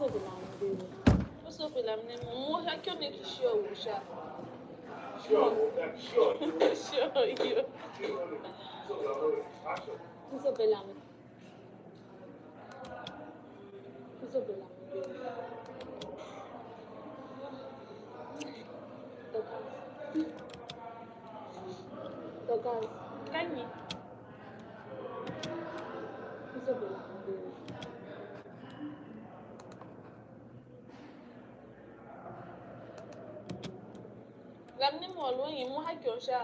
What's up with them? More I can't make sure. Sure, you. Can you? Lamne mo lo yin mo ha kyo sha.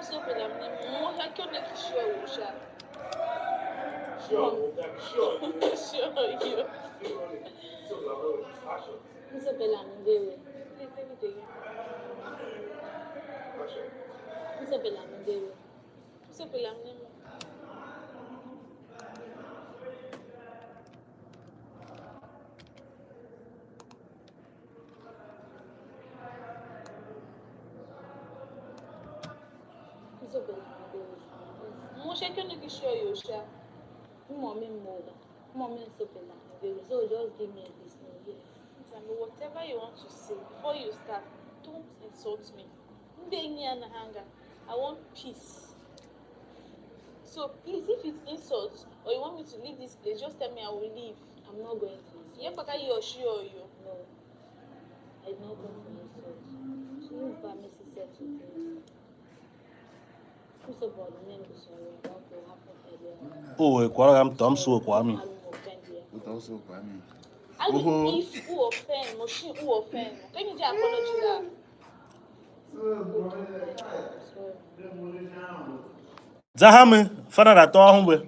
So be lamne mo ha kyo ne ki sure wo sha. Sure you. So be lamne mo. Mo she kyo ne ki sure yo sha. So just give me a listening here. Whatever you want to say before you start, don't insult me. I want peace. So please, if it's insult or you want me to leave this place, just tell me I will leave. I'm not going to insult. Yeah, but you sure you? No. I'm not going to insult. So if I miss it, set to things. First of all, the name is sorry. What will happen earlier? Oh, kwa am tom so kwa mi. Also, I mean. I will if who offend, machine who offend. Can you just apologize that? Zahame, fana da to ahunbe.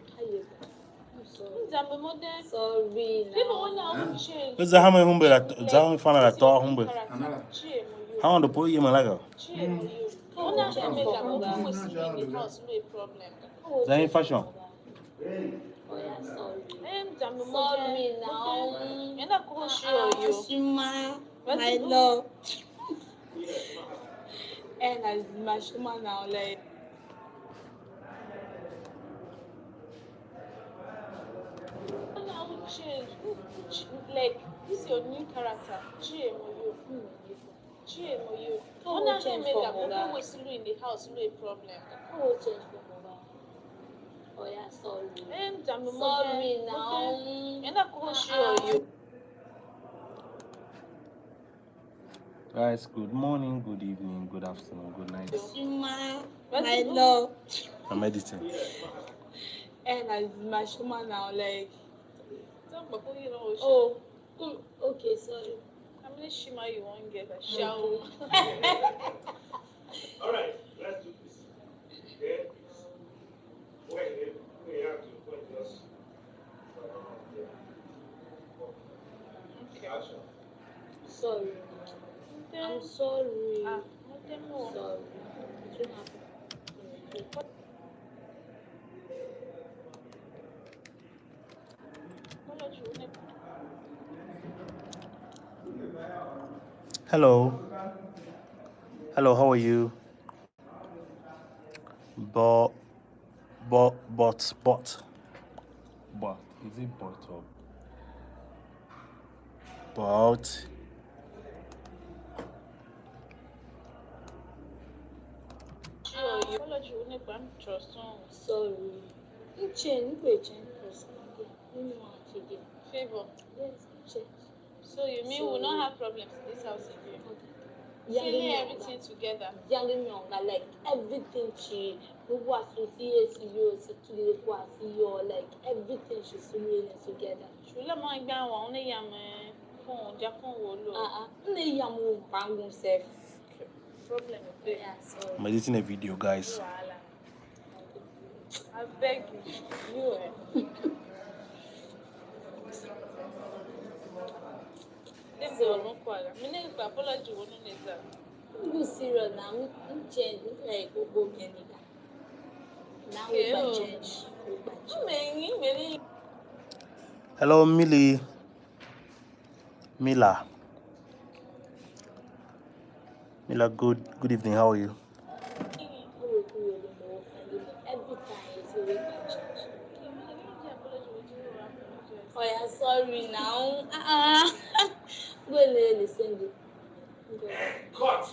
Sorry. Zahame humbe da Zahame fana da to ahunbe. How on the put you malaga? Zahin fashion. Sorry now. You're not going to show you. My love. And as my shuma now, like. Change. Like, this is your new character. GMOU. Oh, now they make up. People will see you in the house, no problem. Who will change for mobile? Oh, yeah, sorry. Sorry now. You're not going to show you. Guys, good morning, good evening, good afternoon, good night. My love. I'm editing. And as my shuma now, like. Oh, okay, sorry. How many shima you want to get a shower? All right, let's do this. Okay, wait, we have to put this. Okay. Sorry. I'm sorry. Nothing more. Sorry. It will happen. Hello. Hello, how are you? But, is it but or but? Sorry. Favor. Yes, change. So you mean we'll not have problems in this house again? Feeling everything together. Young like everything she was associated you like everything she's doing together. Shula mo igba wa only yam phone Japan wo lo. Only yam bang self. Problem with Yeah, sorry. I'm editing a video, guys. I beg you. This is all kwala. Me na igba apology wo no neza. You serious now? I'm change like go menika. Now we change. Hello, Mila. Mila, good evening. How are you? Oh yeah, sorry now. Go and listen to. Cut.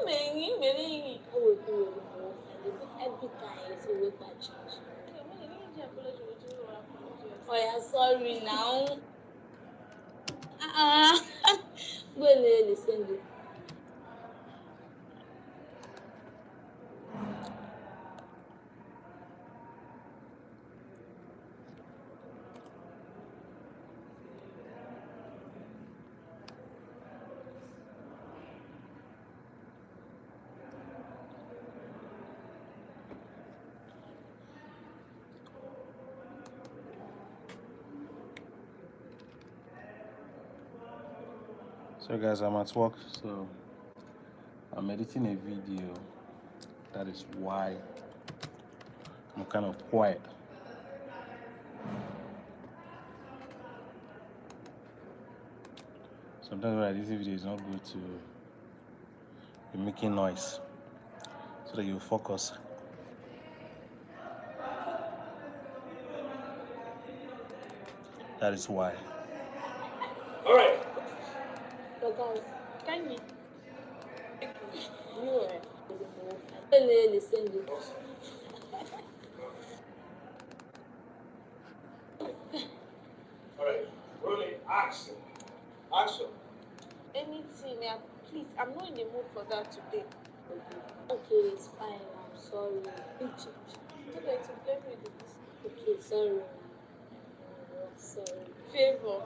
Every time you say we can change. Oh yeah, sorry now. Go and listen to. So guys, I'm at work, so I'm editing a video. That is why I'm kind of quiet. Sometimes when I edit video, it's not good to be making noise so that you focus. That is why. All right. Can you? Go and listen to. All right. Rolling action. Action. Anything, please. I'm not in the mood for that today. Okay, it's fine. I'm sorry. Okay, to play with this Okay, sorry. Sorry. favor.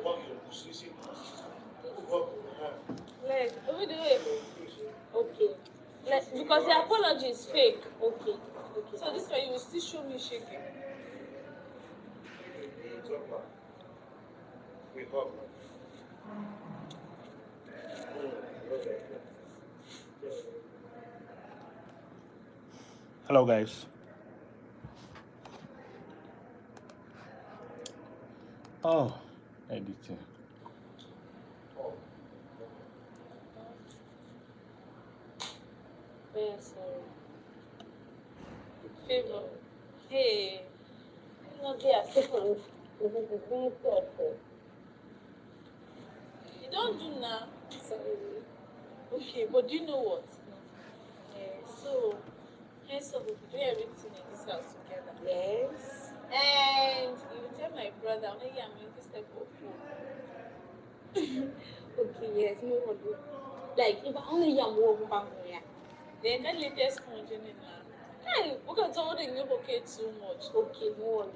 Walk your position. Walk your hand. Like, over the way. Okay. Like, because the apology is fake. Okay. Okay. So this way you will still show me shaking. Talk back. We hug. Hello guys. Oh, editing. Yeah, sorry. Favor. Hey. No, they are different. This is very thoughtful. You don't do now. Sorry. Okay, but do you know what? So, henceforth we'll be doing everything in this house together. Yes. And you tell my brother, maybe I'm in this type of food. Okay, yes, no one do. Like, if I only am walking back here. Then that latest sponge in it now. Hey, we can tell them you okay too much. Okay, no one.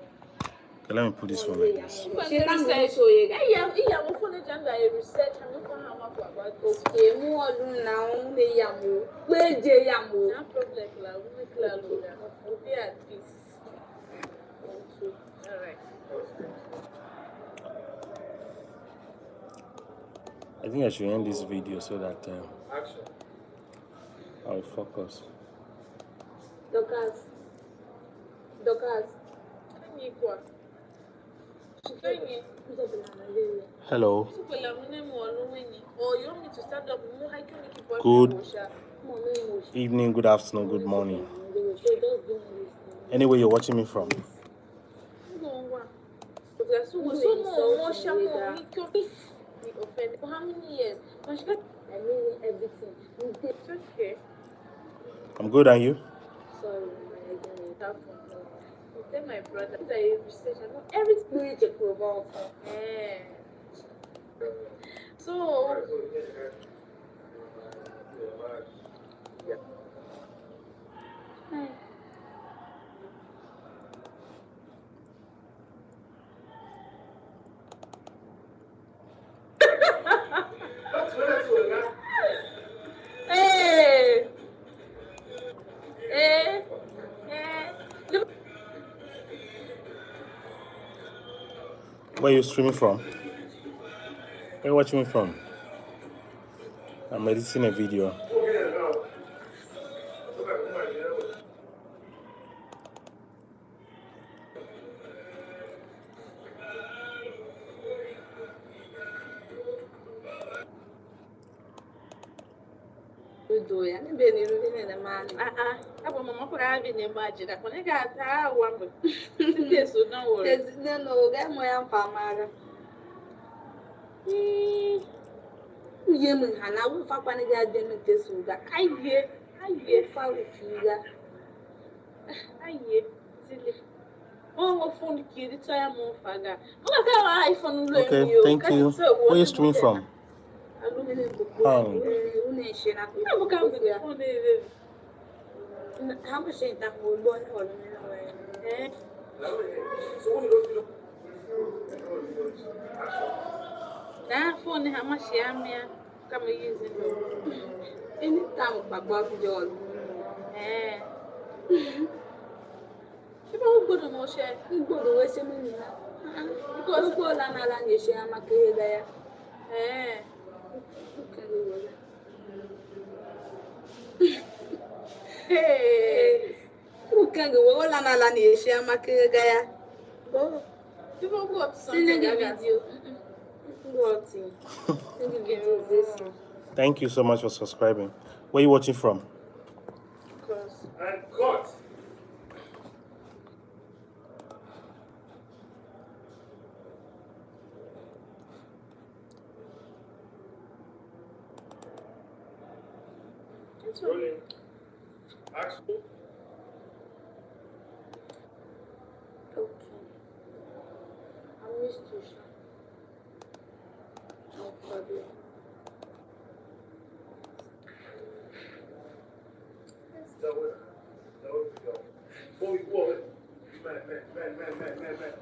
Okay, let me put this one like this. She can't research. So you guys. Yeah, I'm going to do research. I'm not going to have about this. Okay, no one now. They yamu. Where they yamu? No problem, we'll make clear. We'll be at peace. Okay. All right. I think I should end this video so that Action. I'll focus. Dorcas. Hello. Or you want me to stand up? Good evening, good afternoon, good morning. Anywhere you're watching me from. For how many years? I mean everything. It's okay. I'm good, and you? Sorry, You tell my brother that you research. I know everything. we check for about. So, Where are you streaming from? Where are you watching me from? I'm editing a video. do ya. Ni be ni rubi ne ma ni. Abo mama ko have ne ma jira ko ne ga ta wa mo. Today so don't worry. No, ga mo ya mfa mara. Uye mun hana wo fa kwa ne ga de no te so ga. Aye Fa wo fi ga. Aye. Silly. Oh, phone kid, it's I am on faga. Look at our iPhone. Okay, thank you. Where are you streaming from? Oh. How much is that? We'll go on. That phone, how much am I? Come use it. Anytime, Papa, John. People go to Moshe. You go to West America. Because go on and you share my career there. Hey, who can go all and you share my career there? Go. People go up See the video. Go to Thank you so much for subscribing. Where are you watching from? And God. Rolling. Action. Okay. I missed you, Sean. No problem.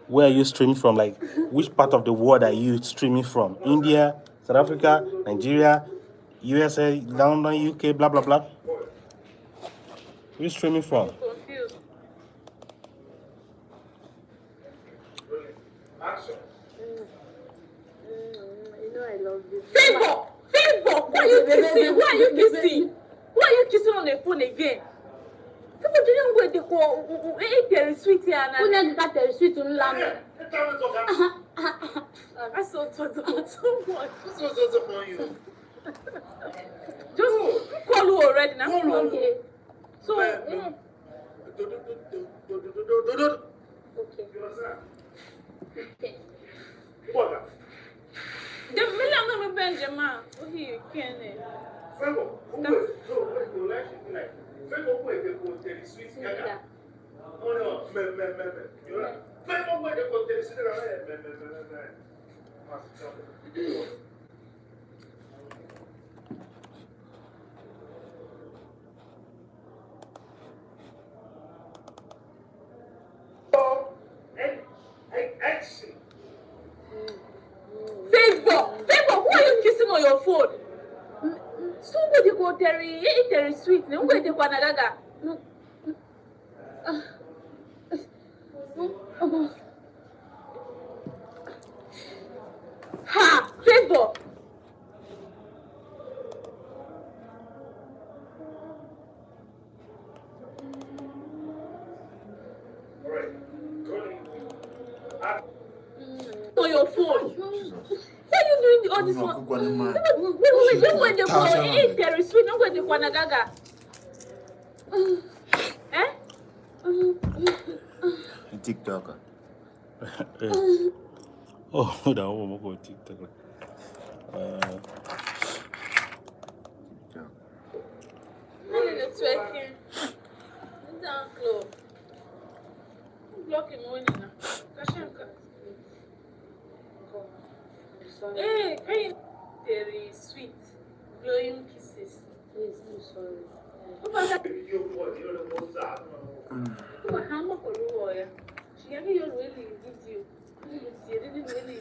Where are you streaming from? Like, which part of the world are you streaming from? India, South Africa, Nigeria, USA, London, UK, blah, blah, blah? Where are you streaming from? confused. Action. You know I love you. Favor! Why are you kissing? Why are you kissing? Why are you kissing on the phone again? People didn't wait to call. There is sweet here. Who knows that there is sweet in Lamb? I saw so much. So you. Just call you already now. Okay. So, Okay. the million of Benjamin. Oh, he can. Action. Favor, who are you kissing on your phone? Somebody go Terry, Terry sweet. No way, they go Nagaga. Ha, Favor. All right. On your phone. Why are you doing all this one? Wait, don't go in the phone. Hey, Terry sweet. Don't go in the Nagaga. TikTok. Oh, that one will go TikTok. Twerking. Down close. Block him on now. Kashanka. Hey, hey, very sweet, glowing kisses. Please, I'm sorry. How much for you, lawyer? She gave you really video. She didn't really.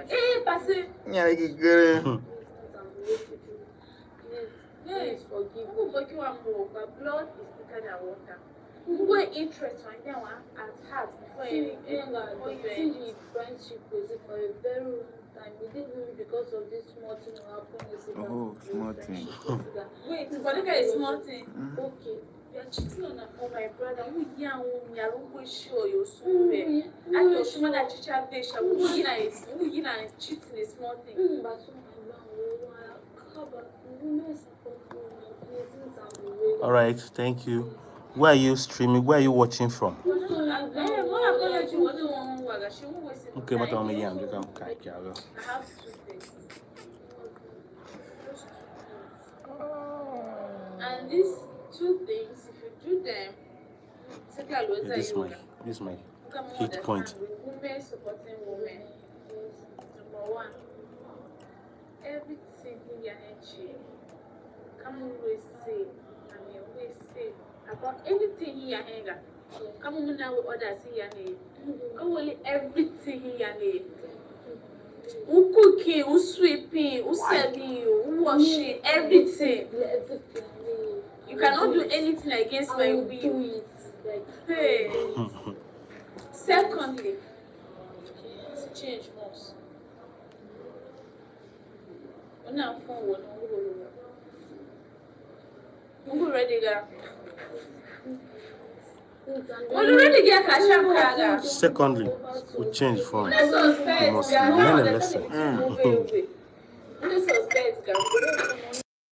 Hey, pass it. Yeah, good. Yes, forgive. Who forgive one more? But blood is thicker than water. Who go interest right now at heart before you See, friendship was for a very long time. We didn't know because of this small thing happened. Oh, small thing. Wait, but look at a small thing. Okay. You are cheating on my brother. Who young, who young, who sure you're so bad. I thought she might have cheated. Who you know, cheating is small thing. All right, thank you. Where are you streaming? Where are you watching from? Okay, but I'm young. You can catch I have 2 things. Just 2 things. And these 2 things, if you do them, this is my hit point. Women supporting women. Number 1, everything in your energy. Come always say, and you always say about anything in your anger. Come on now with others in your name. Come on, everything in your name. Who cooking, who sweeping, who selling, who washing, everything. You cannot do anything against my will. Hey. Secondly, change most. When I'm forward, I'm ready, girl. Secondly, we change from Let's you must learn a lesson. suspect.